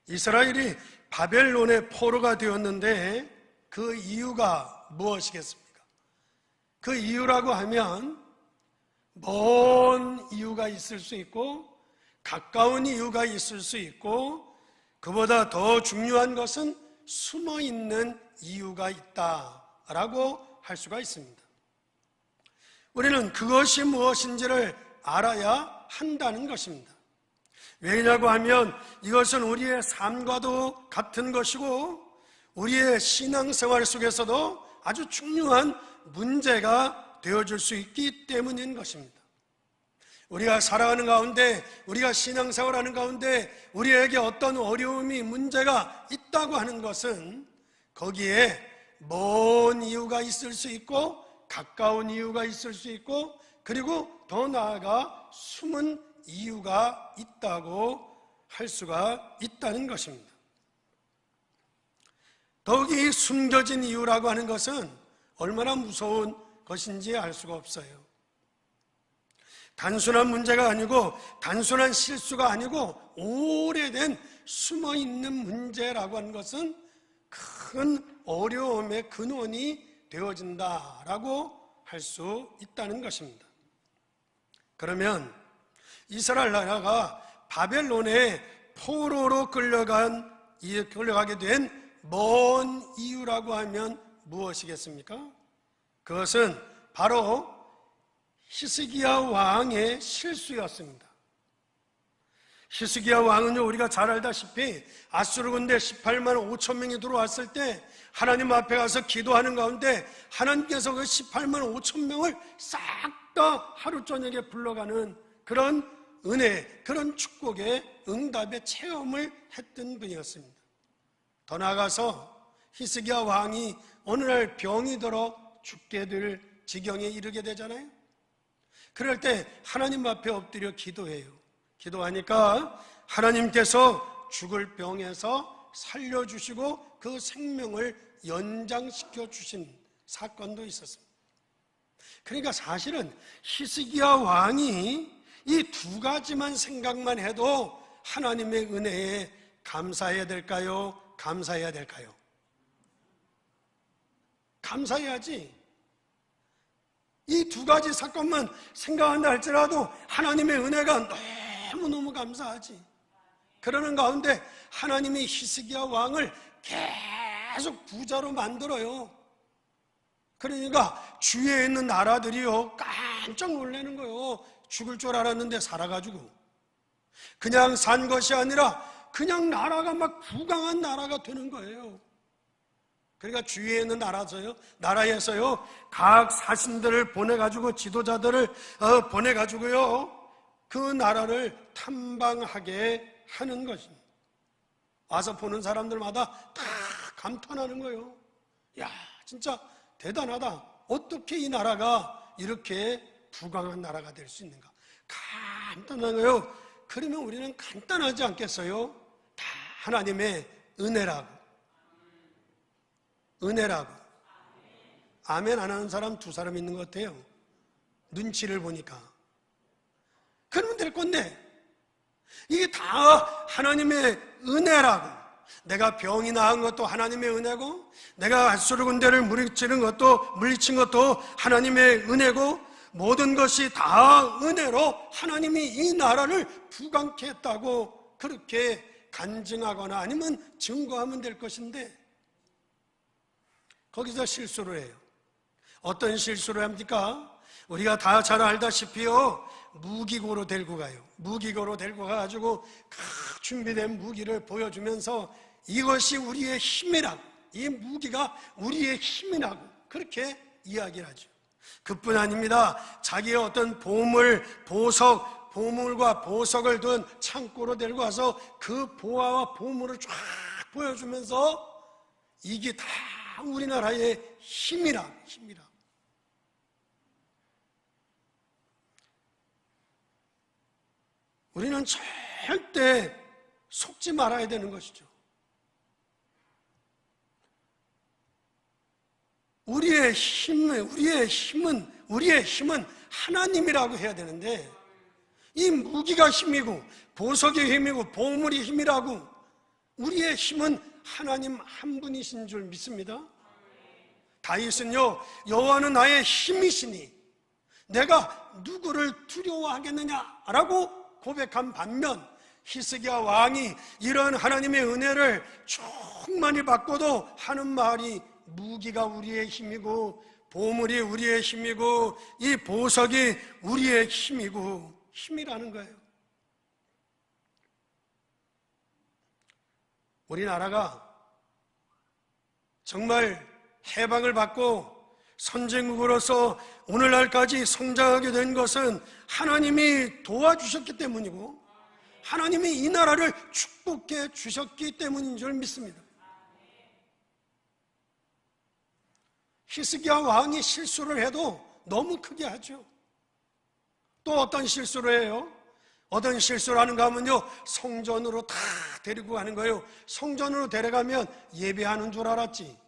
이스라엘이 바벨론의 포로가 되었는데 그 이유가 무엇이겠습니까? 그 이유라고 하면 먼 이유가 있을 수 있고 가까운 이유가 있을 수 있고 그보다 더 중요한 것은 숨어있는 이유가 있다라고 할 수가 있습니다. 우리는 그것이 무엇인지를 알아야 한다는 것입니다. 왜냐고 하면 이것은 우리의 삶과도 같은 것이고 우리의 신앙생활 속에서도 아주 중요한 문제가 되어줄 수 있기 때문인 것입니다. 우리가 살아가는 가운데, 우리가 신앙생활하는 가운데 우리에게 어떤 어려움이, 문제가 있다고 하는 것은 거기에 먼 이유가 있을 수 있고 가까운 이유가 있을 수 있고 그리고 더 나아가 숨은 이유가 있다고 할 수가 있다는 것입니다. 더욱이 숨겨진 이유라고 하는 것은 얼마나 무서운 것인지 알 수가 없어요. 단순한 문제가 아니고 단순한 실수가 아니고 오래된 숨어있는 문제라고 하는 것은 큰 어려움의 근원이 되어진다라고 할 수 있다는 것입니다. 그러면 이스라엘 나라가 바벨론의 포로로 끌려가게 된 먼 이유라고 하면 무엇이겠습니까? 그것은 바로 히스기야 왕의 실수였습니다. 히스기야 왕은요, 우리가 잘 알다시피 아수르 군대 18만 5천 명이 들어왔을 때 하나님 앞에 가서 기도하는 가운데 하나님께서 그 18만 5천 명을 싹 다 하루 저녁에 불러가는 그런 은혜, 그런 축복의 응답의 체험을 했던 분이었습니다. 더 나아가서 히스기야 왕이 어느 날 병이 들어 죽게 될 지경에 이르게 되잖아요. 그럴 때 하나님 앞에 엎드려 기도해요. 기도하니까 하나님께서 죽을 병에서 살려주시고 그 생명을 연장시켜 주신 사건도 있었습니다. 그러니까 사실은 히스기야 왕이 이 두 가지만 생각만 해도 하나님의 은혜에 감사해야 될까요? 감사해야 될까요? 감사해야지. 이 두 가지 사건만 생각한다 할지라도 하나님의 은혜가 너무너무 감사하지. 그러는 가운데 하나님이 히스기야 왕을 계속 부자로 만들어요. 그러니까 주위에 있는 나라들이요 깜짝 놀라는 거예요. 죽을 줄 알았는데 살아가지고 그냥 산 것이 아니라 그냥 나라가 막 부강한 나라가 되는 거예요. 그러니까 주위에 있는 나라에서요 각 사신들을 보내가지고 지도자들을 보내가지고요 그 나라를 탐방하게 하는 것입니다. 와서 보는 사람들마다 다 감탄하는 거예요. 야, 진짜 대단하다. 어떻게 이 나라가 이렇게 부강한 나라가 될 수 있는가? 간단한 거예요. 그러면 우리는 간단하지 않겠어요? 다 하나님의 은혜라고. 은혜라고. 아멘 안 하는 사람 두 사람 있는 것 같아요. 눈치를 보니까. 그러면 될 건데 이게 다 하나님의 은혜라고. 내가 병이 나은 것도 하나님의 은혜고 내가 아수르 군대를 물리친 것도 하나님의 은혜고 모든 것이 다 은혜로 하나님이 이 나라를 부강케 했다고 그렇게 간증하거나 아니면 증거하면 될 것인데 거기서 실수를 해요. 어떤 실수를 합니까? 우리가 다 잘 알다시피요 무기고로 데리고 가요. 무기고로 데리고 가가지고 준비된 무기를 보여주면서 이것이 우리의 힘이라고, 이 무기가 우리의 힘이라고 그렇게 이야기를 하죠. 그뿐 아닙니다. 자기의 어떤 보물과 보석을 둔 창고로 데리고 와서 그 보화와 보물을 쫙 보여주면서 이게 다 우리나라의 힘이라. 우리는 절대 속지 말아야 되는 것이죠. 우리의 힘은 하나님이라고 해야 되는데 이 무기가 힘이고 보석이 힘이고 보물이 힘이라고 우리의 힘은 하나님 한 분이신 줄 믿습니다. 다윗은요, 여호와는 나의 힘이시니 내가 누구를 두려워하겠느냐라고 고백한 반면, 히스기야 왕이 이런 하나님의 은혜를 충만히 받고도 하는 말이, 무기가 우리의 힘이고 보물이 우리의 힘이고 이 보석이 우리의 힘이라는 거예요. 우리나라가 정말 해방을 받고 선진국으로서 오늘날까지 성장하게 된 것은 하나님이 도와주셨기 때문이고 하나님이 이 나라를 축복해 주셨기 때문인 줄 믿습니다. 히스기야 왕이 실수를 해도 너무 크게 하죠. 또 어떤 실수를 해요? 어떤 실수를 하는가 하면요, 성전으로 다 데리고 가는 거예요. 성전으로 데려가면 예배하는 줄 알았지.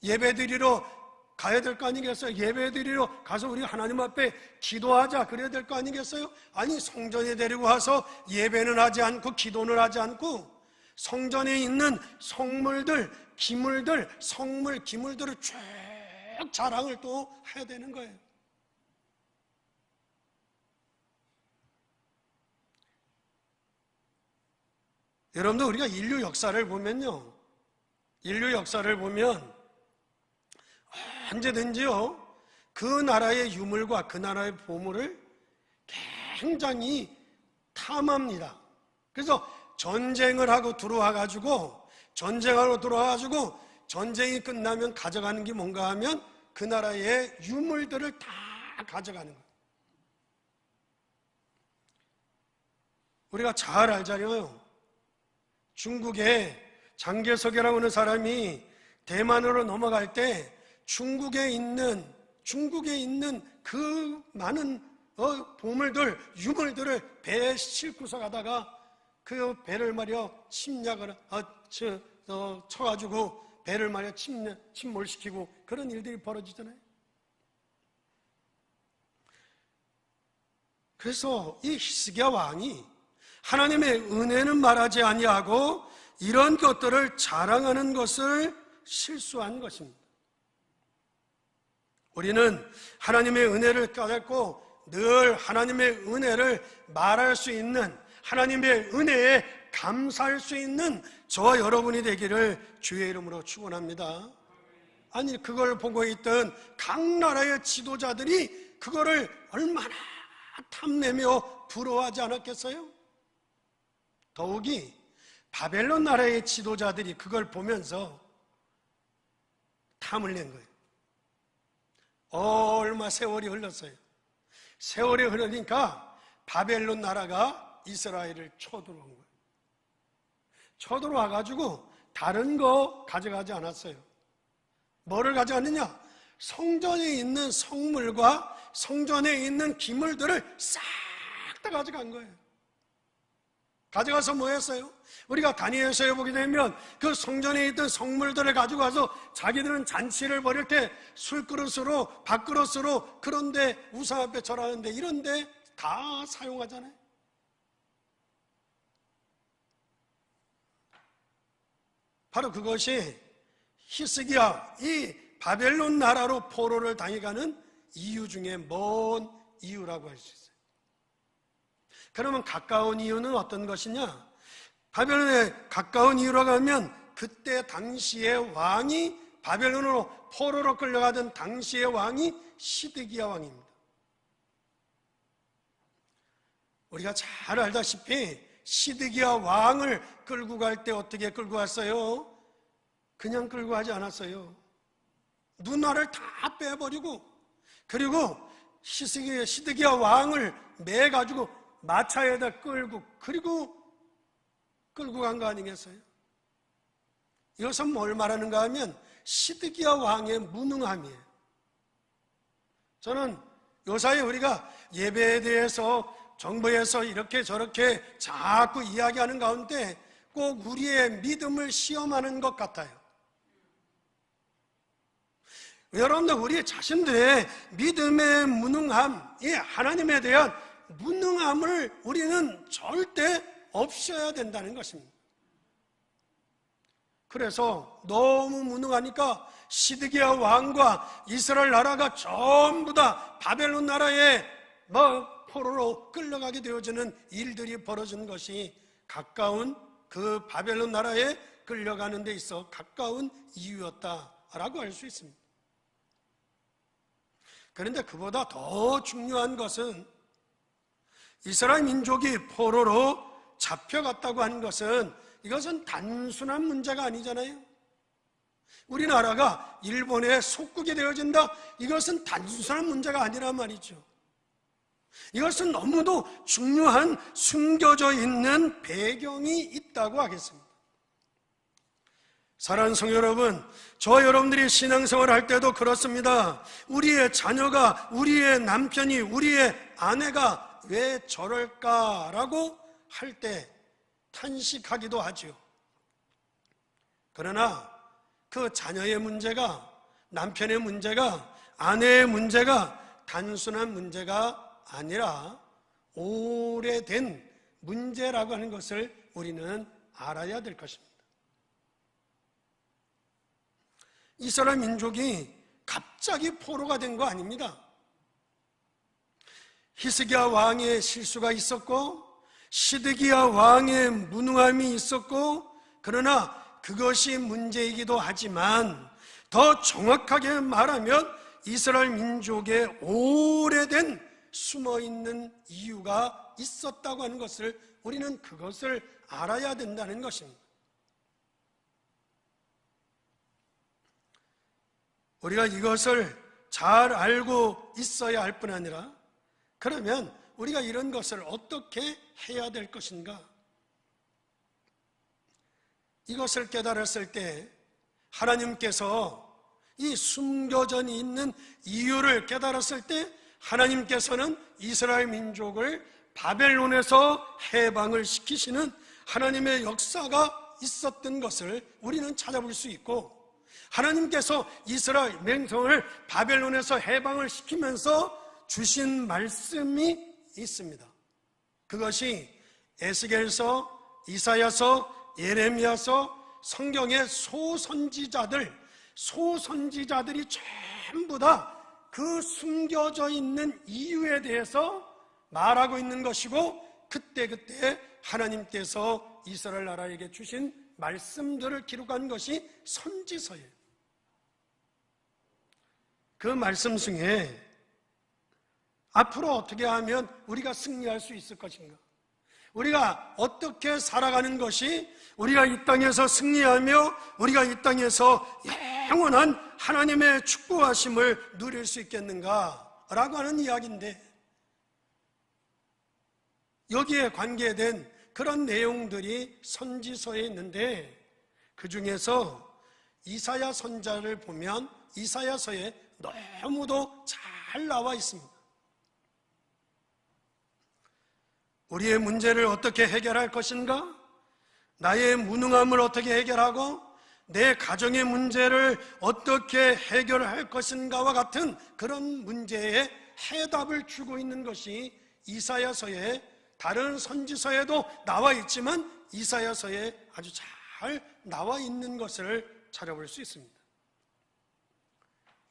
예배드리러 가야 될 거 아니겠어요? 예배드리러 가서 우리 하나님 앞에 기도하자 그래야 될 거 아니겠어요? 아니, 성전에 데리고 와서 예배는 하지 않고 기도는 하지 않고 성전에 있는 성물들, 기물들, 성물, 기물들을 쭉 자랑을 또 해야 되는 거예요. 여러분들, 우리가 인류 역사를 보면요, 인류 역사를 보면 언제든지요, 그 나라의 유물과 그 나라의 보물을 굉장히 탐합니다. 그래서 전쟁을 하고 들어와가지고 전쟁이 끝나면 가져가는 게 뭔가 하면 그 나라의 유물들을 다 가져가는 거예요. 우리가 잘 알잖아요. 중국에 장개석이라고 하는 사람이 대만으로 넘어갈 때 중국에 있는 그 많은 보물들, 유물들을 배에 싣고서 가다가 그 배를 말이야 침략을 쳐가지고 배를 말이야 침몰시키고 그런 일들이 벌어지잖아요. 그래서 이 히스기야 왕이 하나님의 은혜는 말하지 아니하고 이런 것들을 자랑하는 것을 실수한 것입니다. 우리는 하나님의 은혜를 깨닫고 늘 하나님의 은혜를 말할 수 있는, 하나님의 은혜에 감사할 수 있는 저와 여러분이 되기를 주의 이름으로 축원합니다. 아니, 그걸 보고 있던 각 나라의 지도자들이 그거를 얼마나 탐내며 부러워하지 않았겠어요? 더욱이 바벨론 나라의 지도자들이 그걸 보면서 탐을 낸 거예요. 얼마 세월이 흘렀어요. 세월이 흐르니까 바벨론 나라가 이스라엘을 쳐들어온 거예요. 쳐들어와가지고 다른 거 가져가지 않았어요. 뭐를 가져갔느냐? 성전에 있는 성물과 성전에 있는 기물들을 싹 다 가져간 거예요. 가져가서 뭐 했어요? 우리가 다니엘서에 보게 되면 그 성전에 있던 성물들을 가지고 와서 자기들은 잔치를 벌일 때 술그릇으로, 밥그릇으로, 그런데 우상 앞에 절하는데 이런데 다 사용하잖아요. 바로 그것이 히스기야, 이 바벨론 나라로 포로를 당해가는 이유 중에 먼 이유라고 할 수 있어요. 그러면 가까운 이유는 어떤 것이냐? 바벨론에 가까운 이유라고 하면 그때 당시의 왕이, 바벨론으로 포로로 끌려가던 당시의 왕이 시드기야 왕입니다. 우리가 잘 알다시피 시드기야 왕을 끌고 갈 때 어떻게 끌고 갔어요? 그냥 끌고 가지 않았어요. 누나를 다 빼버리고, 그리고 시드기야 왕을 매가지고 마차에다 끌고, 그리고 끌고 간 거 아니겠어요? 이것은 뭘 말하는가 하면 시드기야 왕의 무능함이에요. 저는 요사이 우리가 예배에 대해서 정부에서 이렇게 저렇게 자꾸 이야기하는 가운데 꼭 우리의 믿음을 시험하는 것 같아요. 여러분들, 우리 자신들의 믿음의 무능함, 이 하나님에 대한 무능함을 우리는 절대 없애야 된다는 것입니다. 그래서 너무 무능하니까 시드기야 왕과 이스라엘 나라가 전부 다 바벨론 나라에 포로로 끌려가게 되어지는 일들이 벌어진 것이 가까운 그 바벨론 나라에 끌려가는 데 있어 가까운 이유였다라고 할 수 있습니다. 그런데 그보다 더 중요한 것은 이스라엘 민족이 포로로 잡혀갔다고 하는 것은 이것은 단순한 문제가 아니잖아요. 우리나라가 일본에 속국이 되어진다, 이것은 단순한 문제가 아니란 말이죠. 이것은 너무도 중요한 숨겨져 있는 배경이 있다고 하겠습니다. 사랑하는 성도 여러분, 저와 여러분들이 신앙생활 할 때도 그렇습니다. 우리의 자녀가, 우리의 남편이, 우리의 아내가 왜 저럴까라고 할 때 탄식하기도 하죠. 그러나 그 자녀의 문제가, 남편의 문제가, 아내의 문제가 단순한 문제가 아니라 오래된 문제라고 하는 것을 우리는 알아야 될 것입니다. 이스라엘 민족이 갑자기 포로가 된 거 아닙니다. 히스기야 왕의 실수가 있었고 시드기야 왕의 무능함이 있었고, 그러나 그것이 문제이기도 하지만 더 정확하게 말하면 이스라엘 민족의 오래된 숨어있는 이유가 있었다고 하는 것을 우리는 그것을 알아야 된다는 것입니다. 우리가 이것을 잘 알고 있어야 할 뿐 아니라, 그러면 우리가 이런 것을 어떻게 해야 될 것인가? 이것을 깨달았을 때 하나님께서 이 숨겨져 있는 이유를 깨달았을 때 하나님께서는 이스라엘 민족을 바벨론에서 해방을 시키시는 하나님의 역사가 있었던 것을 우리는 찾아볼 수 있고, 하나님께서 이스라엘 맹성을 바벨론에서 해방을 시키면서 주신 말씀이 있습니다. 그것이 에스겔서, 이사야서, 예레미야서, 성경의 소선지자들이 전부 다 그 숨겨져 있는 이유에 대해서 말하고 있는 것이고, 그때 하나님께서 이스라엘 나라에게 주신 말씀들을 기록한 것이 선지서예요. 그 말씀 중에 앞으로 어떻게 하면 우리가 승리할 수 있을 것인가? 우리가 어떻게 살아가는 것이 우리가 이 땅에서 승리하며 우리가 이 땅에서 영원한 하나님의 축복하심을 누릴 수 있겠는가라고 하는 이야기인데, 여기에 관계된 그런 내용들이 선지서에 있는데, 그 중에서 이사야 선자를 보면 이사야서에 너무도 잘 나와 있습니다. 우리의 문제를 어떻게 해결할 것인가? 나의 무능함을 어떻게 해결하고 내 가정의 문제를 어떻게 해결할 것인가와 같은 그런 문제에 해답을 주고 있는 것이 이사야서에, 다른 선지서에도 나와 있지만 이사야서에 아주 잘 나와 있는 것을 찾아볼 수 있습니다.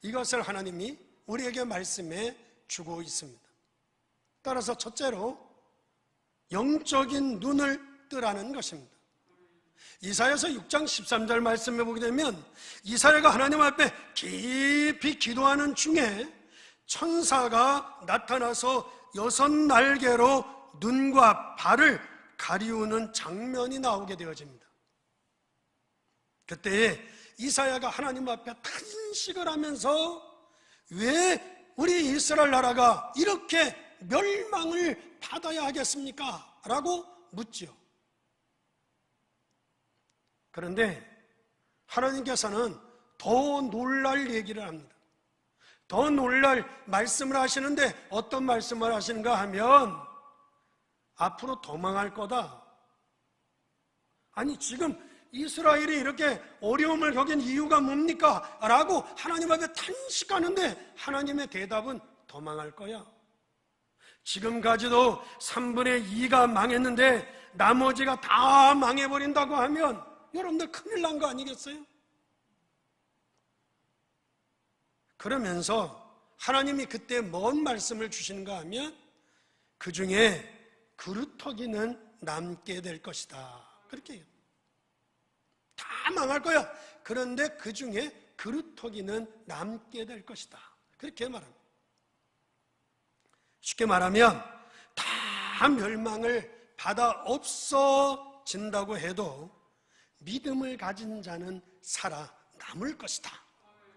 이것을 하나님이 우리에게 말씀해 주고 있습니다. 따라서 첫째로 영적인 눈을 뜨라는 것입니다. 이사야서 6장 13절 말씀해 보게 되면 이사야가 하나님 앞에 깊이 기도하는 중에 천사가 나타나서 6날개로 눈과 발을 가리우는 장면이 나오게 되어집니다. 그때 이사야가 하나님 앞에 탄식을 하면서 왜 우리 이스라엘 나라가 이렇게 멸망을 받아야 하겠습니까? 라고 묻죠. 그런데 하나님께서는 더 놀랄 얘기를 합니다. 더 놀랄 말씀을 하시는데 어떤 말씀을 하시는가 하면 앞으로 도망할 거다. 아니 지금 이스라엘이 이렇게 어려움을 겪은 이유가 뭡니까? 라고 하나님 앞에 탄식하는데 하나님의 대답은 도망할 거야. 지금까지도 3분의 2가 망했는데 나머지가 다 망해버린다고 하면 여러분들 큰일 난 거 아니겠어요? 그러면서 하나님이 그때 뭔 말씀을 주시는가 하면 그 중에 그루터기는 남게 될 것이다. 그렇게 해요. 다 망할 거야. 그런데 그 중에 그루터기는 남게 될 것이다. 그렇게 말합니다. 쉽게 말하면 다 멸망을 받아 없어진다고 해도 믿음을 가진 자는 살아남을 것이다.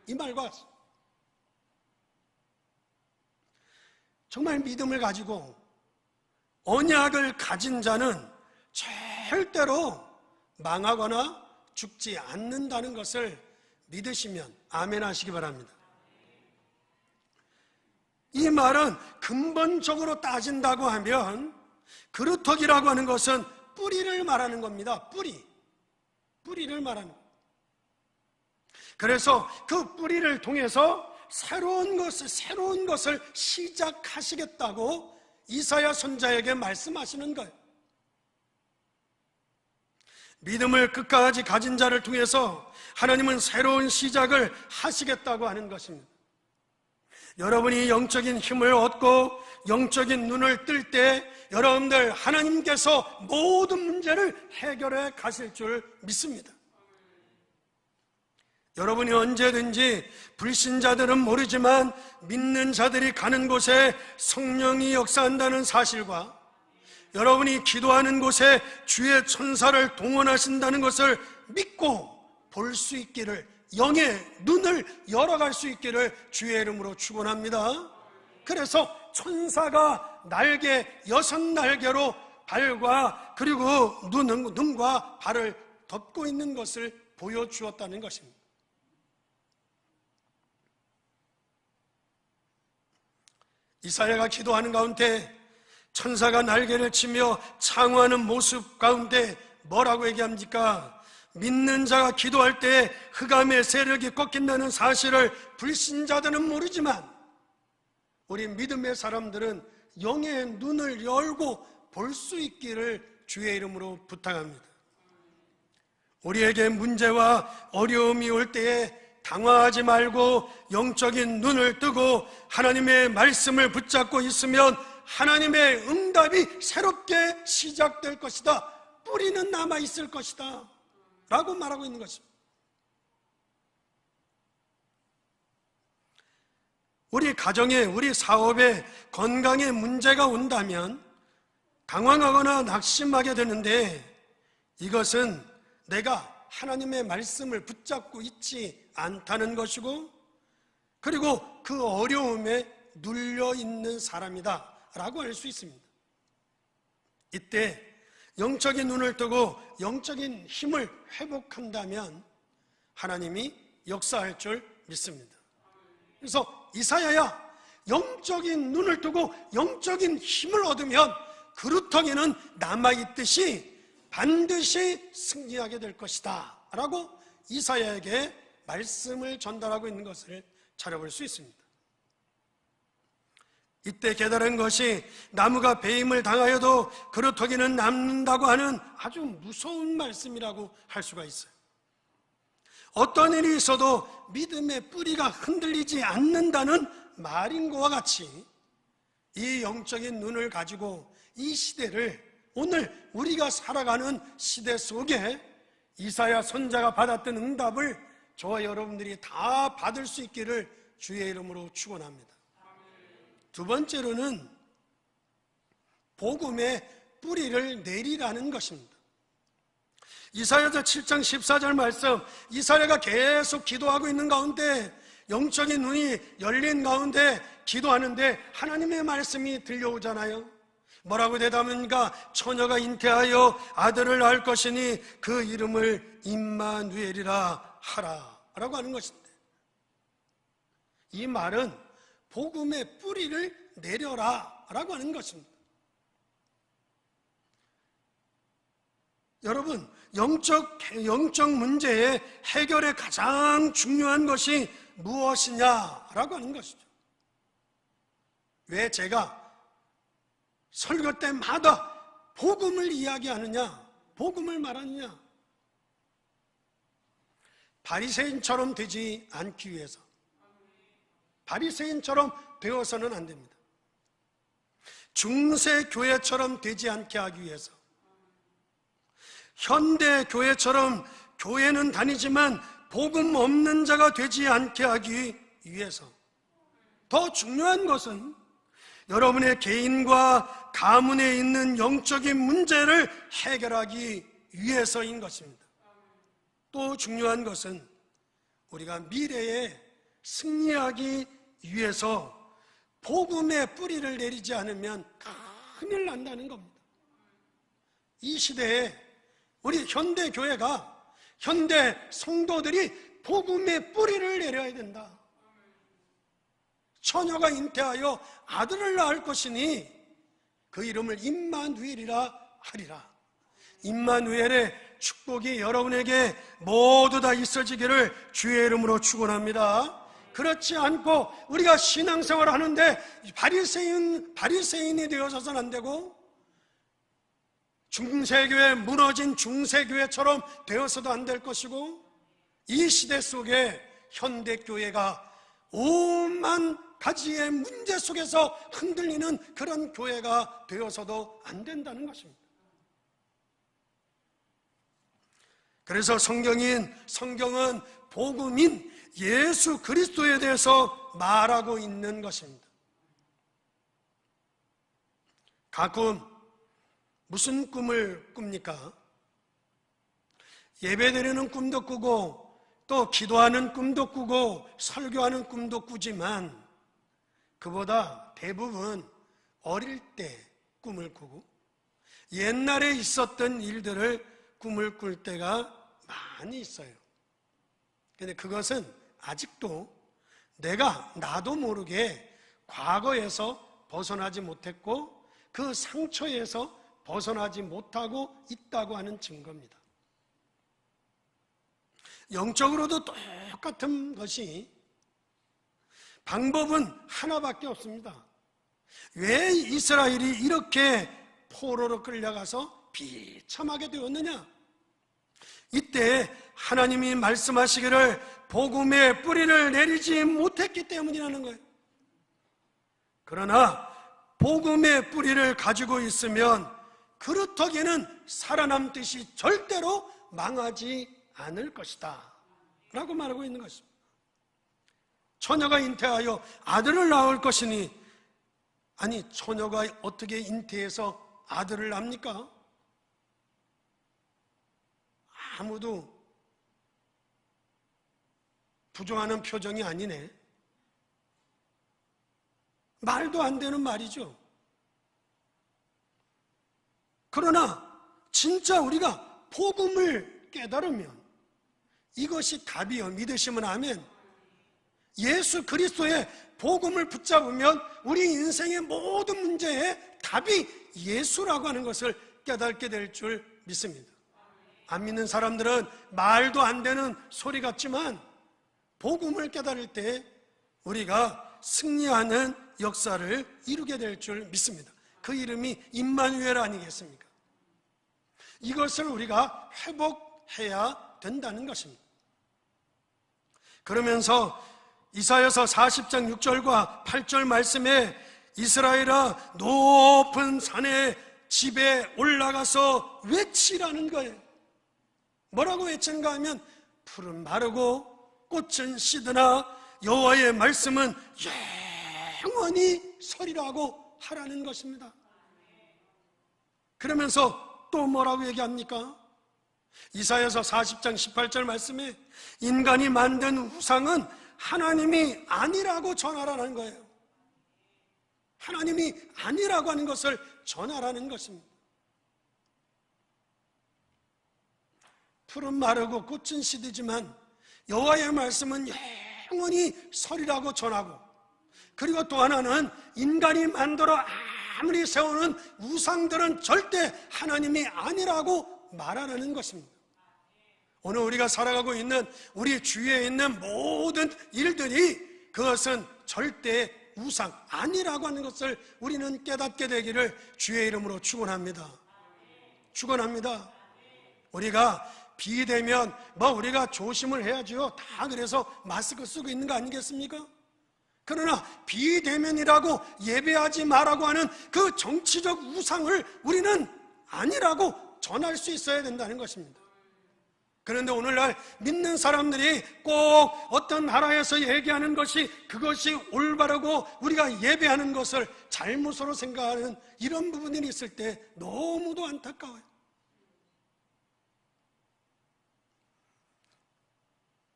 이 말과 같습니다. 정말 믿음을 가지고 언약을 가진 자는 절대로 망하거나 죽지 않는다는 것을 믿으시면 아멘 하시기 바랍니다. 이 말은 근본적으로 따진다고 하면 그루터기라고 하는 것은 뿌리를 말하는 겁니다. 뿌리를 말하는 겁니다. 그래서 그 뿌리를 통해서 새로운 것을 시작하시겠다고 이사야 선지자에게 말씀하시는 거예요. 믿음을 끝까지 가진 자를 통해서 하나님은 새로운 시작을 하시겠다고 하는 것입니다. 여러분이 영적인 힘을 얻고 영적인 눈을 뜰 때 여러분들 하나님께서 모든 문제를 해결해 가실 줄 믿습니다. 여러분이 언제든지 불신자들은 모르지만 믿는 자들이 가는 곳에 성령이 역사한다는 사실과 여러분이 기도하는 곳에 주의 천사를 동원하신다는 것을 믿고 볼 수 있기를, 영의 눈을 열어갈 수 있기를 주의 이름으로 축원합니다. 그래서 천사가 날개, 6날개로 발과 그리고 눈과 발을 덮고 있는 것을 보여주었다는 것입니다. 이사야가 기도하는 가운데 천사가 날개를 치며 창호하는 모습 가운데 뭐라고 얘기합니까? 믿는 자가 기도할 때 흑암의 세력이 꺾인다는 사실을 불신자들은 모르지만 우리 믿음의 사람들은 영의 눈을 열고 볼 수 있기를 주의 이름으로 부탁합니다. 우리에게 문제와 어려움이 올 때에 당황하지 말고 영적인 눈을 뜨고 하나님의 말씀을 붙잡고 있으면 하나님의 응답이 새롭게 시작될 것이다. 뿌리는 남아있을 것이다 라고 말하고 있는 것입니다. 우리 가정에, 우리 사업에, 건강에 문제가 온다면 당황하거나 낙심하게 되는데 이것은 내가 하나님의 말씀을 붙잡고 있지 않다는 것이고 그리고 그 어려움에 눌려있는 사람이다 라고 할 수 있습니다. 이때 영적인 눈을 뜨고 영적인 힘을 회복한다면 하나님이 역사할 줄 믿습니다. 그래서 이사야야, 영적인 눈을 뜨고 영적인 힘을 얻으면 그루터기는 남아있듯이 반드시 승리하게 될 것이다 라고 이사야에게 말씀을 전달하고 있는 것을 찾아볼 수 있습니다. 이때 깨달은 것이 나무가 배임을 당하여도 그루터기는 남는다고 하는 아주 무서운 말씀이라고 할 수가 있어요. 어떤 일이 있어도 믿음의 뿌리가 흔들리지 않는다는 말인 것과 같이 이 영적인 눈을 가지고 이 시대를, 오늘 우리가 살아가는 시대 속에 이사야 선지자가 받았던 응답을 저와 여러분들이 다 받을 수 있기를 주의 이름으로 축원합니다. 두 번째로는 복음의 뿌리를 내리라는 것입니다. 이사야서 7장 14절 말씀, 이사야가 계속 기도하고 있는 가운데 영적인 눈이 열린 가운데 기도하는데 하나님의 말씀이 들려오잖아요. 뭐라고 대답합니까? 처녀가 잉태하여 아들을 낳을 것이니 그 이름을 임마누엘이라 하라 라고 하는 것인데, 이 말은 복음의 뿌리를 내려라 라고 하는 것입니다. 여러분, 영적 문제의 해결에 가장 중요한 것이 무엇이냐라고 하는 것이죠. 왜 제가 설교 때마다 복음을 이야기하느냐, 복음을 말하느냐? 바리새인처럼 되지 않기 위해서, 바리새인처럼 되어서는 안 됩니다. 중세 교회처럼 되지 않게 하기 위해서, 현대 교회처럼 교회는 다니지만 복음 없는 자가 되지 않게 하기 위해서, 더 중요한 것은 여러분의 개인과 가문에 있는 영적인 문제를 해결하기 위해서인 것입니다. 또 중요한 것은 우리가 미래에 승리하기 위해서 복음의 뿌리를 내리지 않으면 큰일 난다는 겁니다. 이 시대에 우리 현대 교회가, 현대 성도들이 복음의 뿌리를 내려야 된다. 처녀가 잉태하여 아들을 낳을 것이니 그 이름을 임마누엘이라 하리라. 임마누엘의 축복이 여러분에게 모두 다 있어지기를 주의 이름으로 축원합니다. 그렇지 않고 우리가 신앙생활을 하는데 바리새인이 되어서는 안 되고, 중세교회, 무너진 중세교회처럼 되어서도 안 될 것이고, 이 시대 속에 현대교회가 오만 가지의 문제 속에서 흔들리는 그런 교회가 되어서도 안 된다는 것입니다. 그래서 성경은 복음인 예수 그리스도에 대해서 말하고 있는 것입니다. 가끔 무슨 꿈을 꿉니까? 예배드리는 꿈도 꾸고, 또 기도하는 꿈도 꾸고, 설교하는 꿈도 꾸지만, 그보다 대부분 어릴 때 꿈을 꾸고 옛날에 있었던 일들을 꿈을 꿀 때가 많이 있어요. 근데 그것은 아직도 나도 모르게 과거에서 벗어나지 못했고 그 상처에서 벗어나지 못하고 있다고 하는 증거입니다. 영적으로도 똑같은 것이, 방법은 하나밖에 없습니다. 왜 이스라엘이 이렇게 포로로 끌려가서 비참하게 되었느냐? 이때 하나님이 말씀하시기를 복음의 뿌리를 내리지 못했기 때문이라는 거예요. 그러나 복음의 뿌리를 가지고 있으면 그루터기는 살아남듯이 절대로 망하지 않을 것이다 라고 말하고 있는 것입니다. 처녀가 잉태하여 아들을 낳을 것이니, 아니 처녀가 어떻게 잉태해서 아들을 낳습니까? 아무도 부정하는 표정이 아니네. 말도 안 되는 말이죠. 그러나 진짜 우리가 복음을 깨달으면 이것이 답이요, 믿으시면 아멘. 예수 그리스도의 복음을 붙잡으면 우리 인생의 모든 문제에 답이 예수라고 하는 것을 깨닫게 될 줄 믿습니다. 안 믿는 사람들은 말도 안 되는 소리 같지만 복음을 깨달을 때 우리가 승리하는 역사를 이루게 될 줄 믿습니다. 그 이름이 임마누엘 아니겠습니까? 이것을 우리가 회복해야 된다는 것입니다. 그러면서 이사야서 40장 6절과 8절 말씀에 이스라엘아 높은 산의 집에 올라가서 외치라는 거예요. 뭐라고 외치는가 하면 풀은 마르고 꽃은 시드나 여호와의 말씀은 영원히 서리라고 하라는 것입니다. 그러면서 또 뭐라고 얘기합니까? 이사야서 40장 18절 말씀에 인간이 만든 우상은 하나님이 아니라고 전하라는 거예요. 하나님이 아니라고 하는 것을 전하라는 것입니다. 풀은 마르고 꽃은 시들지만 여호와의 말씀은 영원히 서리라고 전하고, 그리고 또 하나는 인간이 만들어 아무리 세우는 우상들은 절대 하나님이 아니라고 말하라는 것입니다. 오늘 우리가 살아가고 있는 우리 주위에 있는 모든 일들이 그것은 절대 우상 아니라고 하는 것을 우리는 깨닫게 되기를 주의 이름으로 축원합니다. 축원합니다. 우리가 비대면 우리가 조심을 해야죠. 다 그래서 마스크 쓰고 있는 거 아니겠습니까? 그러나 비대면이라고 예배하지 말라고 하는 그 정치적 우상을 우리는 아니라고 전할 수 있어야 된다는 것입니다. 그런데 오늘날 믿는 사람들이 꼭 어떤 나라에서 얘기하는 것이 그것이 올바르고 우리가 예배하는 것을 잘못으로 생각하는 이런 부분이 있을 때 너무도 안타까워요.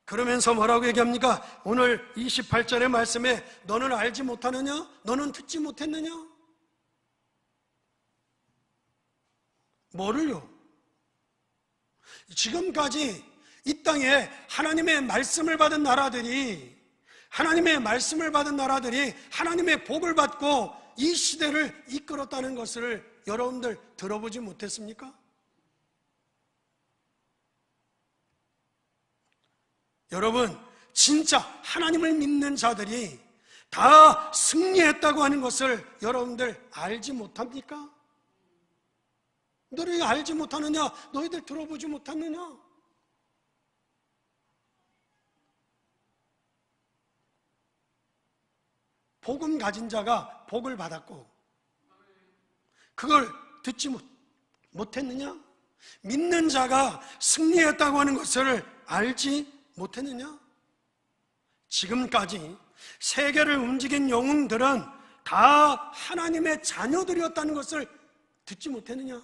그러면서 뭐라고 얘기합니까? 오늘 28절의 말씀에 너는 알지 못하느냐? 너는 듣지 못했느냐? 뭐를요? 지금까지 이 땅에 하나님의 말씀을 받은 나라들이 하나님의 복을 받고 이 시대를 이끌었다는 것을 여러분들 들어보지 못했습니까? 여러분, 진짜 하나님을 믿는 자들이 다 승리했다고 하는 것을 여러분들 알지 못합니까? 너희들 알지 못하느냐? 너희들 들어보지 못하느냐? 복음 가진 자가 복을 받았고 그걸 듣지 못했느냐? 믿는 자가 승리했다고 하는 것을 알지 못했느냐? 지금까지 세계를 움직인 영웅들은 다 하나님의 자녀들이었다는 것을 듣지 못했느냐?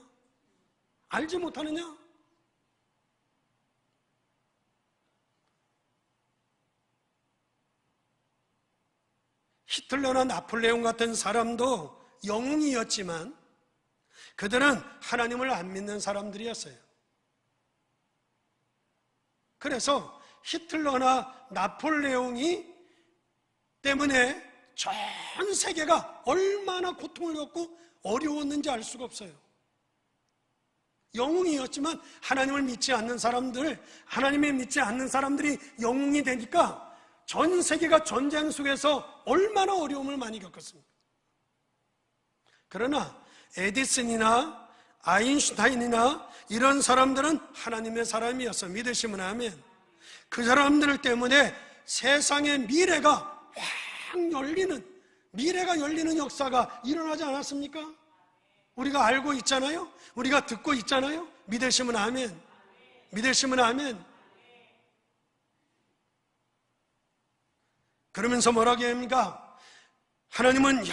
알지 못하느냐? 히틀러나 나폴레옹 같은 사람도 영웅이었지만 그들은 하나님을 안 믿는 사람들이었어요. 그래서 히틀러나 나폴레옹이 때문에 전 세계가 얼마나 고통을 겪고 어려웠는지 알 수가 없어요. 영웅이었지만 하나님을 믿지 않는 사람들, 하나님을 믿지 않는 사람들이 영웅이 되니까 전 세계가 전쟁 속에서 얼마나 어려움을 많이 겪었습니까? 그러나 에디슨이나 아인슈타인이나 이런 사람들은 하나님의 사람이었어. 믿으시면 아멘. 그 사람들 때문에 세상의 미래가 열리는 역사가 일어나지 않았습니까? 우리가 알고 있잖아요. 우리가 듣고 있잖아요. 믿으시면 아멘. 믿으시면 아멘. 그러면서 뭐라고 합니까? 하나님은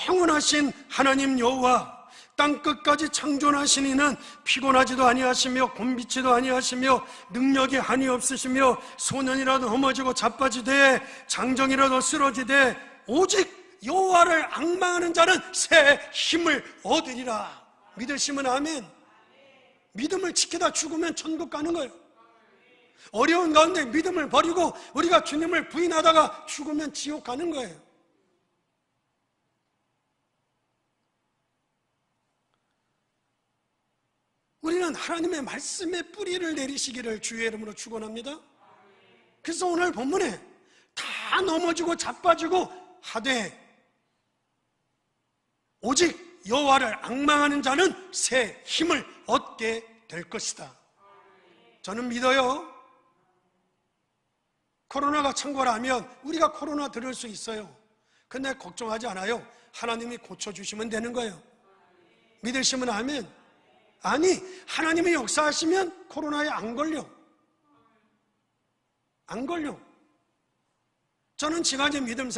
영원하신 하나님 여호와, 땅끝까지 창존하신 이는 피곤하지도 아니하시며 곤비치도 아니하시며 능력이 한이 없으시며 소년이라도 넘어지고 자빠지되 장정이라도 쓰러지되 오직 여호와를 앙망하는 자는 새 힘을 얻으리라. 믿으시면 아멘. 믿음을 지키다 죽으면 천국 가는 거예요. 어려운 가운데 믿음을 버리고 우리가 주님을 부인하다가 죽으면 지옥 가는 거예요. 우리는 하나님의 말씀의 뿌리를 내리시기를 주의 이름으로 축원합니다. 그래서 오늘 본문에 다 넘어지고 자빠지고 하되 오직 여호와를 앙망하는 자는 새 힘을 얻게 될 것이다. 저는 믿어요. 코로나가 창궐하면 우리가 코로나 들을 수 있어요. 근데 걱정하지 않아요. 하나님이 고쳐주시면 되는 거예요. 믿으시면 아멘. 아니, 하나님이 역사하시면 코로나에 안 걸려. 저는 지금까지 믿음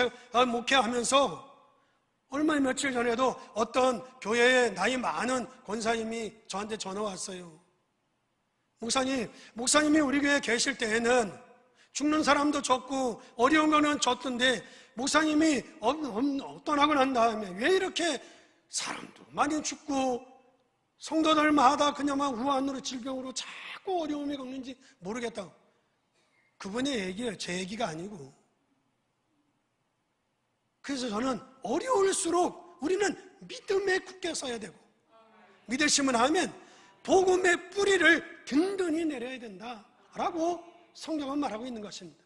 목회하면서 얼마 며칠 전에도 어떤 교회에 나이 많은 권사님이 저한테 전화 왔어요. 목사님이 우리 교회에 계실 때에는 죽는 사람도 적고 어려운 거는 적던데 목사님이 떠나고 난 다음에 왜 이렇게 사람도 많이 죽고 성도들마다 그냥 우환으로 질병으로 자꾸 어려움이 겪는지 모르겠다고. 그분의 얘기예요. 제 얘기가 아니고. 그래서 저는 어려울수록 우리는 믿음에 굳게 서야 되고 믿으시면 하면 복음의 뿌리를 든든히 내려야 된다라고 성경은 말하고 있는 것입니다.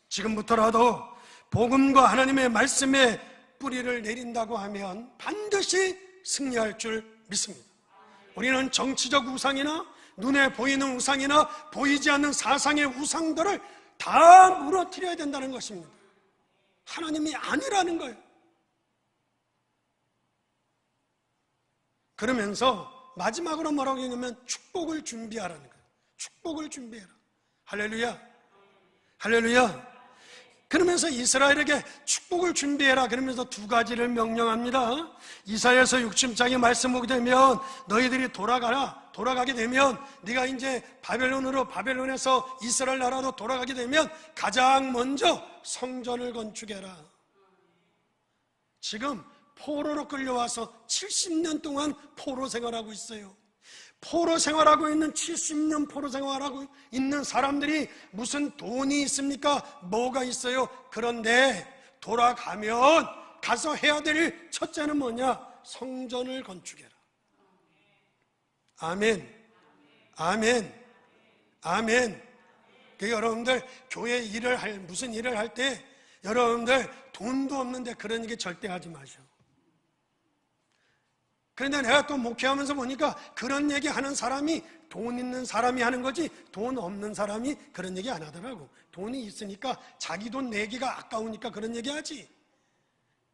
지금부터라도 복음과 하나님의 말씀에 뿌리를 내린다고 하면 반드시 승리할 줄 믿습니다. 우리는 정치적 우상이나 눈에 보이는 우상이나 보이지 않는 사상의 우상들을 다 무너뜨려야 된다는 것입니다. 하나님이 아니라는 거예요. 그러면서 마지막으로 뭐라고 했냐면 축복을 준비하라는 거예요. 축복을 준비해라. 할렐루야. 할렐루야. 그러면서 이스라엘에게 축복을 준비해라. 그러면서 두 가지를 명령합니다. 이사야서 60장의 말씀 보게 되면 너희들이 돌아가게 되면 네가 이제 바벨론에서 이스라엘 나라로 돌아가게 되면 가장 먼저 성전을 건축해라. 지금 포로로 끌려와서 70년 동안 포로 생활하고 있어요. 포로 생활하고 있는 70년 포로 생활하고 있는 사람들이 무슨 돈이 있습니까? 뭐가 있어요? 그런데 돌아가면 가서 해야 될 첫째는 뭐냐? 성전을 건축해라. 아멘. 아멘. 아멘. 그 여러분들 교회 무슨 일을 할 때 여러분들 돈도 없는데 그런 얘기 절대 하지 마셔. 그런데 내가 또 목회하면서 보니까 그런 얘기 하는 사람이 돈 있는 사람이 하는 거지 돈 없는 사람이 그런 얘기 안 하더라고. 돈이 있으니까 자기 돈 내기가 아까우니까 그런 얘기 하지.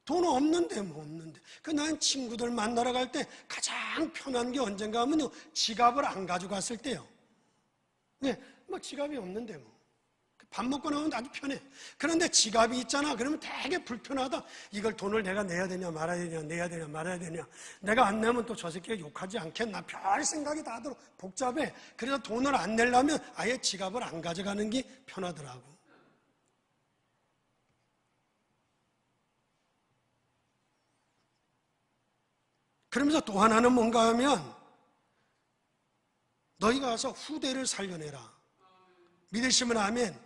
돈 없는데 뭐 없는데. 난 친구들 만나러 갈 때 가장 편한 게 언젠가 하면요, 지갑을 안 가져갔을 때요. 네, 뭐 지갑이 없는데 뭐. 밥 먹고 나오면 아주 편해. 그런데 지갑이 있잖아. 그러면 되게 불편하다. 이걸 돈을 내가 내야 되냐 말아야 되냐, 내야 되냐 말아야 되냐. 내가 안 내면 또 저 새끼가 욕하지 않겠나. 별 생각이 다 들어. 복잡해. 그래서 돈을 안 내려면 아예 지갑을 안 가져가는 게 편하더라고. 그러면서 또 하나는 뭔가 하면 너희가 가서 후대를 살려내라. 믿으시면 아멘.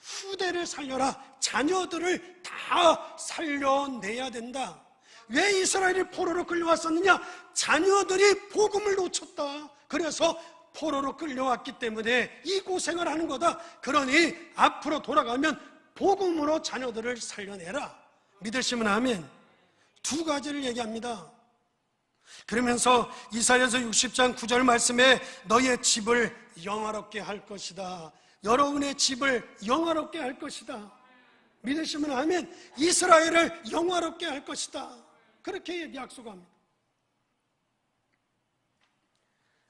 후대를 살려라. 자녀들을 다 살려내야 된다. 왜 이스라엘이 포로로 끌려왔었느냐? 자녀들이 복음을 놓쳤다. 그래서 포로로 끌려왔기 때문에 이 고생을 하는 거다. 그러니 앞으로 돌아가면 복음으로 자녀들을 살려내라. 믿으시면 아멘. 두 가지를 얘기합니다. 그러면서 이사야서 60장 9절 말씀에 너희의 집을 영화롭게 할 것이다. 여러분의 집을 영화롭게 할 것이다. 믿으시면 아멘. 이스라엘을 영화롭게 할 것이다. 그렇게 약속합니다.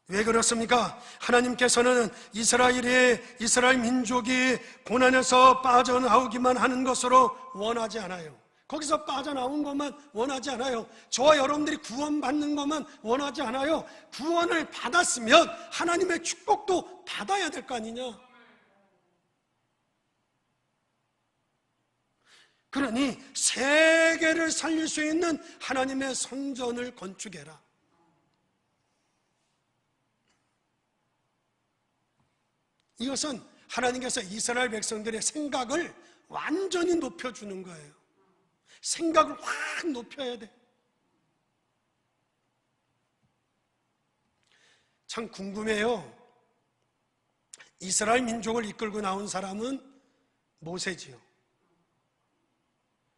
왜 그렇습니까? 하나님께서는 이스라엘 민족이 고난에서 빠져나오기만 하는 것으로 원하지 않아요. 거기서 빠져나온 것만 원하지 않아요. 저와 여러분들이 구원받는 것만 원하지 않아요. 구원을 받았으면 하나님의 축복도 받아야 될 거 아니냐. 그러니 세계를 살릴 수 있는 하나님의 성전을 건축해라. 이것은 하나님께서 이스라엘 백성들의 생각을 완전히 높여주는 거예요. 생각을 확 높여야 돼. 참 궁금해요. 이스라엘 민족을 이끌고 나온 사람은 모세지요.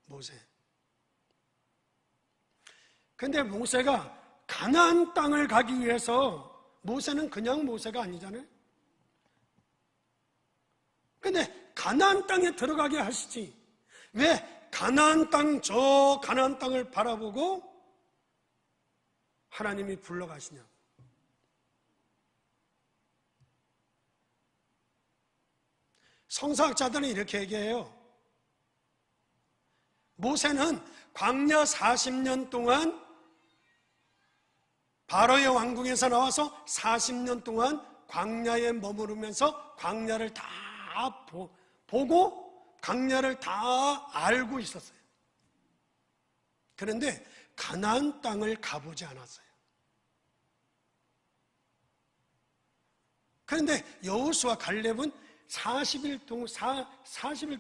모세. 근데 모세가 가나안 땅을 가기 위해서 모세는 그냥 모세가 아니잖아요. 근데 가나안 땅에 들어가게 하시지. 왜 가나안 땅을 바라보고 하나님이 불러가시냐. 성서학자들은 이렇게 얘기해요. 모세는 광야 40년 동안 바로의 왕궁에서 나와서 40년 동안 광야에 머무르면서 광야를 다 보고 광야를 다 알고 있었어요. 그런데 가나안 땅을 가보지 않았어요. 그런데 여호수아 갈렙은 40일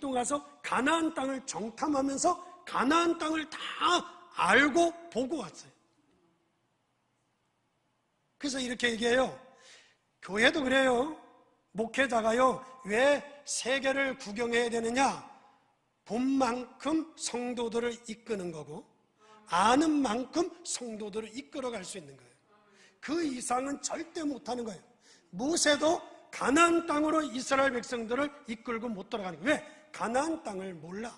동안 가서 가나안 땅을 정탐하면서 가나안 땅을 다 알고 보고 왔어요. 그래서 이렇게 얘기해요. 교회도 그래요. 목회자가요, 왜 세계를 구경해야 되느냐? 본 만큼 성도들을 이끄는 거고 아는 만큼 성도들을 이끌어갈 수 있는 거예요. 그 이상은 절대 못하는 거예요. 모세도 가나안 땅으로 이스라엘 백성들을 이끌고 못 들어가는 거예요. 왜? 가나안 땅을 몰라.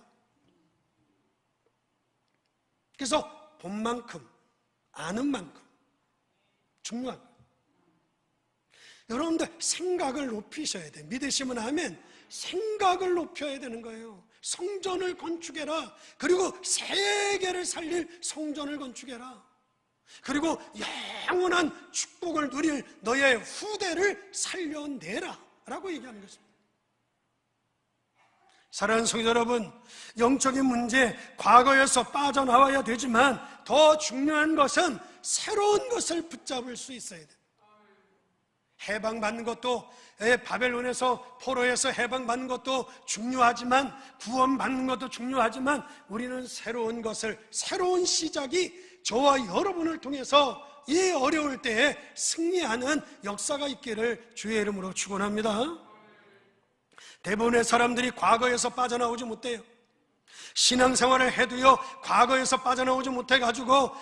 그래서 본 만큼, 아는 만큼 중요한 거예요. 여러분들 생각을 높이셔야 돼요. 믿으시면 하면 생각을 높여야 되는 거예요. 성전을 건축해라. 그리고 세계를 살릴 성전을 건축해라. 그리고 영원한 축복을 누릴 너의 후대를 살려내라 라고 얘기하는 것입니다. 사랑하는 성도 여러분, 영적인 문제, 과거에서 빠져나와야 되지만 더 중요한 것은 새로운 것을 붙잡을 수 있어야 돼요. 해방받는 것도, 바벨론에서 포로에서 해방받는 것도 중요하지만, 구원받는 것도 중요하지만, 우리는 새로운 것을, 새로운 시작이 저와 여러분을 통해서 이 어려울 때에 승리하는 역사가 있기를 주의 이름으로 축원합니다. 대부분의 사람들이 과거에서 빠져나오지 못해요. 신앙생활을 해도요, 과거에서 빠져나오지 못해가지고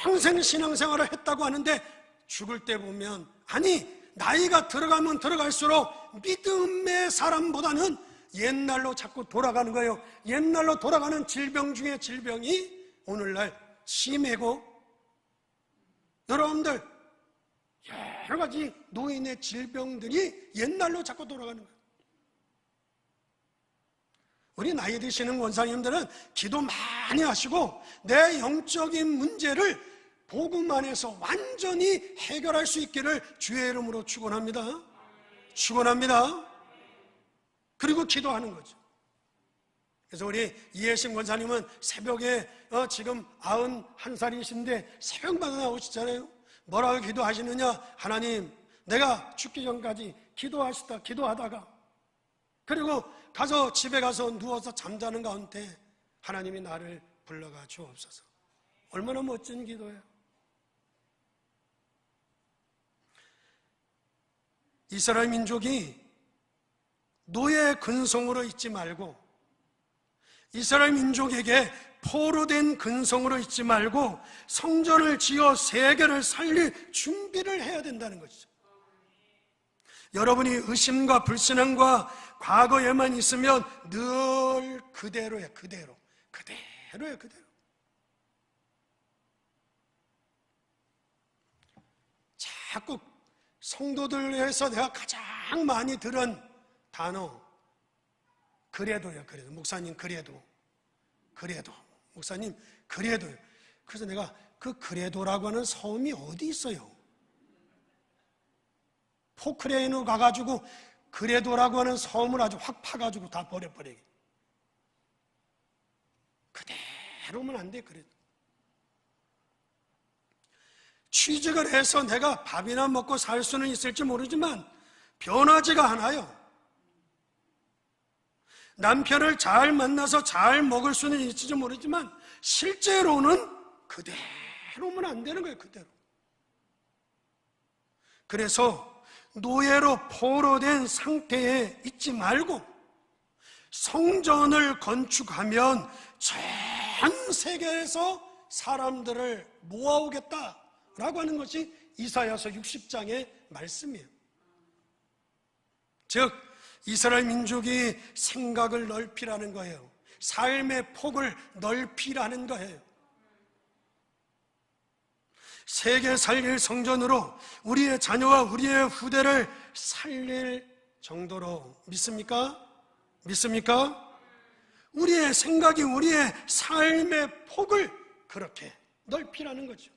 평생 신앙생활을 했다고 하는데 죽을 때 보면, 아니 나이가 들어가면 들어갈수록 믿음의 사람보다는 옛날로 자꾸 돌아가는 거예요. 옛날로 돌아가는 질병 중에 질병이 오늘날 치매고, 여러분들 여러 가지 노인의 질병들이 옛날로 자꾸 돌아가는 거예요. 우리 나이 드시는 원사님들은 기도 많이 하시고 내 영적인 문제를 복음 안에서 완전히 해결할 수 있기를 주의 이름으로 축원합니다. 축원합니다. 그리고 기도하는 거죠. 그래서 우리 이혜신 권사님은 새벽에 지금 91살이신데 새벽마다 나오시잖아요. 뭐라고 기도하시느냐? 하나님, 내가 죽기 전까지 기도하다가 그리고 집에 가서 누워서 잠자는 가운데 하나님이 나를 불러가 주옵소서. 얼마나 멋진 기도예요. 이스라엘 민족이 노예 근성으로 있지 말고, 이스라엘 민족에게 포로된 근성으로 있지 말고 성전을 지어 세계를 살릴 준비를 해야 된다는 것이죠. 여러분이 의심과 불신앙과 과거에만 있으면 늘 그대로예요. 그대로예요. 자꾸 성도들에서 내가 가장 많이 들은 단어, 그래도요. 목사님 그래도 목사님 그래도요. 그래서 내가 그 그래도라고 하는 섬이 어디 있어요? 포크레인으로 가가지고 그래도라고 하는 섬을 아주 확 파가지고 다 버려버리게. 그대로면 안 돼. 그래도 취직을 해서 내가 밥이나 먹고 살 수는 있을지 모르지만 변하지가 않아요. 남편을 잘 만나서 잘 먹을 수는 있을지 모르지만 실제로는 그대로면 안 되는 거예요. 그대로. 그래서 노예로 포로된 상태에 있지 말고 성전을 건축하면 전 세계에서 사람들을 모아오겠다라고 하는 것이 이사야서 60장의 말씀이에요. 즉 이스라엘 민족이 생각을 넓히라는 거예요. 삶의 폭을 넓히라는 거예요. 세계 살릴 성전으로 우리의 자녀와 우리의 후대를 살릴 정도로 믿습니까? 믿습니까? 우리의 생각이 우리의 삶의 폭을 그렇게 넓히라는 거죠.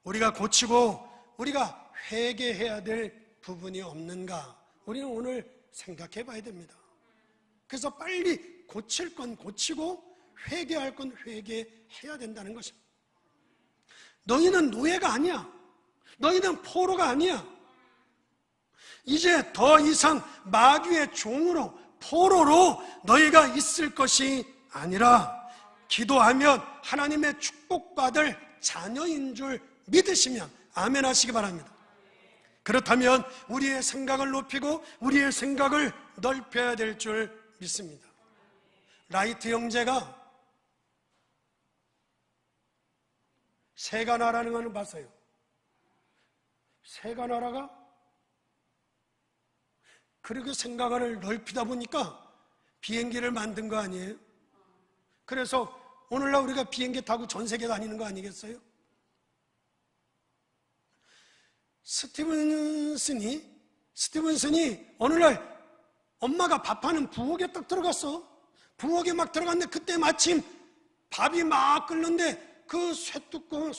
우리가 고치고 우리가 회개해야 될 부분이 없는가? 우리는 오늘 생각해 봐야 됩니다. 그래서 빨리 고칠 건 고치고 회개할 건 회개해야 된다는 것입니다. 너희는 노예가 아니야. 너희는 포로가 아니야. 이제 더 이상 마귀의 종으로, 포로로 너희가 있을 것이 아니라 기도하면 하나님의 축복받을 자녀인 줄 믿으시면 아멘 하시기 바랍니다. 그렇다면 우리의 생각을 높이고 우리의 생각을 넓혀야 될 줄 믿습니다. 라이트 형제가 새가 나라는 것을 봤어요. 새가 날아가? 그리고 생각을 넓히다 보니까 비행기를 만든 거 아니에요? 그래서 오늘날 우리가 비행기 타고 전 세계 다니는 거 아니겠어요? 스티븐슨이 어느 날 엄마가 밥하는 부엌에 딱 들어갔어. 부엌에 막 들어갔는데 그때 마침 밥이 막 끓는데 그 소뚜껑이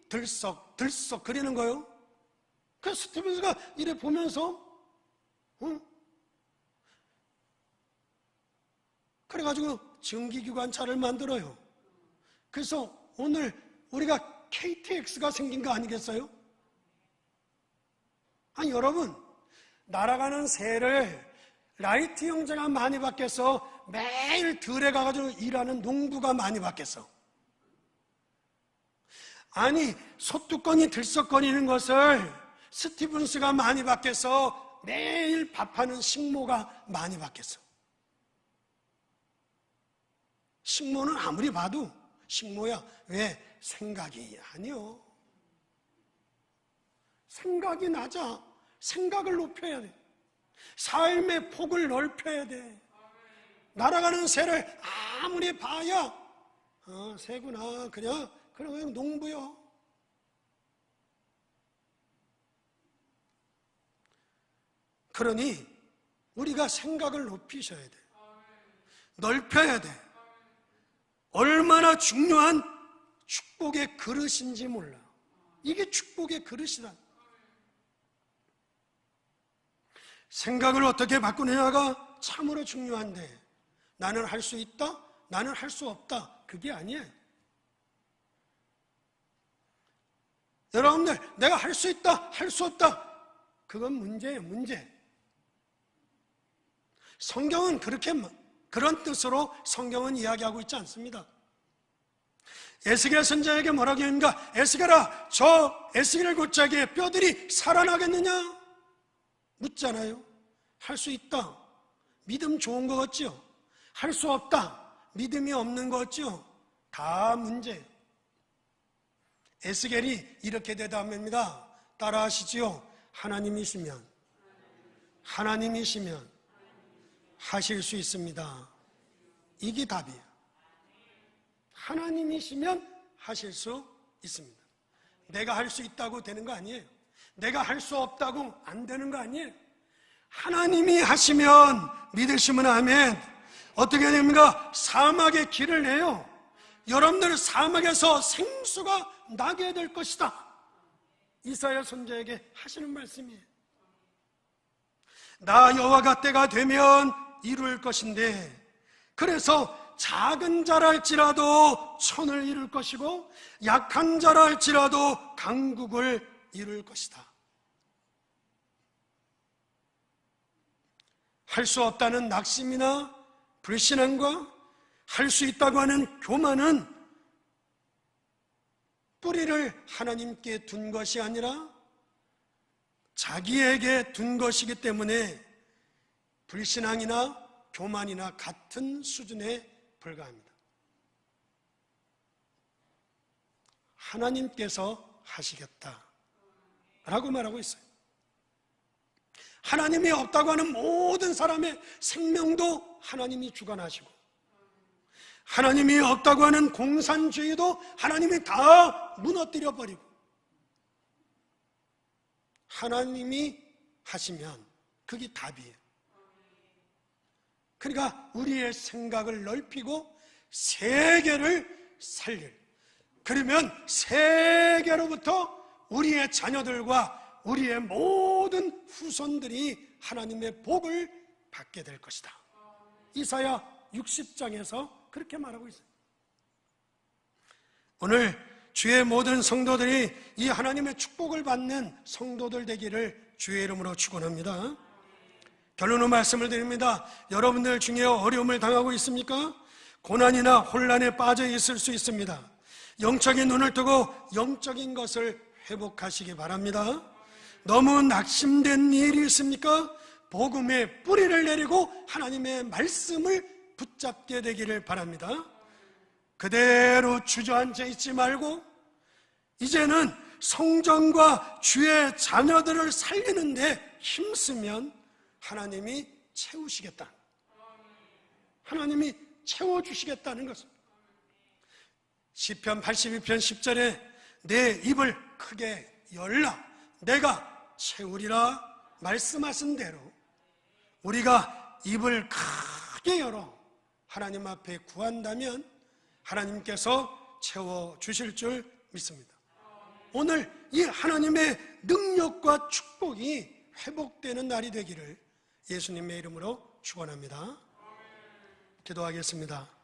들썩 거리는 거예요. 그래서 스티븐스가 이래 보면서 그래가지고 전기기관차를 만들어요. 그래서 오늘 우리가 KTX가 생긴 거 아니겠어요? 아니 여러분, 날아가는 새를 라이트 형제가 많이 받겠어? 매일 들에 가가지고 일하는 농부가 많이 받겠어? 아니 소뚜껑이 들썩거리는 것을 스티븐스가 많이 받겠어? 매일 밥하는 식모가 많이 받겠어? 식모는 아무리 봐도 식모야. 왜? 생각이 아니요. 생각이 낮아. 생각을 높여야 돼. 삶의 폭을 넓혀야 돼. 날아가는 새를 아무리 봐야 새구나. 그냥 농부요. 그러니 우리가 생각을 높이셔야 돼. 넓혀야 돼. 얼마나 중요한 축복의 그릇인지 몰라. 이게 축복의 그릇이다. 생각을 어떻게 바꾸느냐가 참으로 중요한데 나는 할 수 있다? 나는 할 수 없다? 그게 아니에요. 여러분들, 내가 할 수 있다, 할 수 없다, 그건 문제예요. 문제. 성경은 그런 뜻으로 성경은 이야기하고 있지 않습니다. 에스겔 선지자에게 뭐라고 합니까? 에스겔아, 저 에스겔 골짜기에 뼈들이 살아나겠느냐? 묻잖아요. 할 수 있다. 믿음 좋은 거 같죠? 할 수 없다. 믿음이 없는 거 같죠? 다 문제. 에스겔이 이렇게 대답합니다. 따라하시지요. 하나님이시면 하실 수 있습니다. 이게 답이에요. 하나님이시면 하실 수 있습니다. 내가 할 수 있다고 되는 거 아니에요. 내가 할 수 없다고 안 되는 거 아니에요. 하나님이 하시면 믿으시면 아멘. 어떻게 됩니까? 사막에 길을 내요. 여러분들 사막에서 생수가 나게 될 것이다. 이사야 선지자에게 하시는 말씀이에요. 나 여호와가 때가 되면 이룰 것인데, 그래서 작은 자랄지라도 천을 이룰 것이고 약한 자랄지라도 강국을 이룰 것이다. 할 수 없다는 낙심이나 불신앙과 할 수 있다고 하는 교만은 뿌리를 하나님께 둔 것이 아니라 자기에게 둔 것이기 때문에 불신앙이나 교만이나 같은 수준에 불과합니다. 하나님께서 하시겠다 라고 말하고 있어요. 하나님이 없다고 하는 모든 사람의 생명도 하나님이 주관하시고, 하나님이 없다고 하는 공산주의도 하나님이 다 무너뜨려 버리고, 하나님이 하시면 그게 답이에요. 그러니까 우리의 생각을 넓히고 세계를 살릴, 그러면 세계로부터 우리의 자녀들과 우리의 모든 후손들이 하나님의 복을 받게 될 것이다. 이사야 60장에서 그렇게 말하고 있어요. 오늘 주의 모든 성도들이 이 하나님의 축복을 받는 성도들 되기를 주의 이름으로 축원합니다. 결론으로 말씀을 드립니다. 여러분들 중에 어려움을 당하고 있습니까? 고난이나 혼란에 빠져 있을 수 있습니다. 영적인 눈을 뜨고 영적인 것을 회복하시기 바랍니다. 너무 낙심된 일이 있습니까? 복음의 뿌리를 내리고 하나님의 말씀을 붙잡게 되기를 바랍니다. 그대로 주저앉아 있지 말고 이제는 성전과 주의 자녀들을 살리는데 힘쓰면 하나님이 채우시겠다. 하나님이 채워주시겠다는 것입니다. 시편 82편 10절에 내 입을 크게 열라 내가 채우리라 말씀하신 대로 우리가 입을 크게 열어 하나님 앞에 구한다면 하나님께서 채워주실 줄 믿습니다. 오늘 이 하나님의 능력과 축복이 회복되는 날이 되기를 예수님의 이름으로 축원합니다. 기도하겠습니다.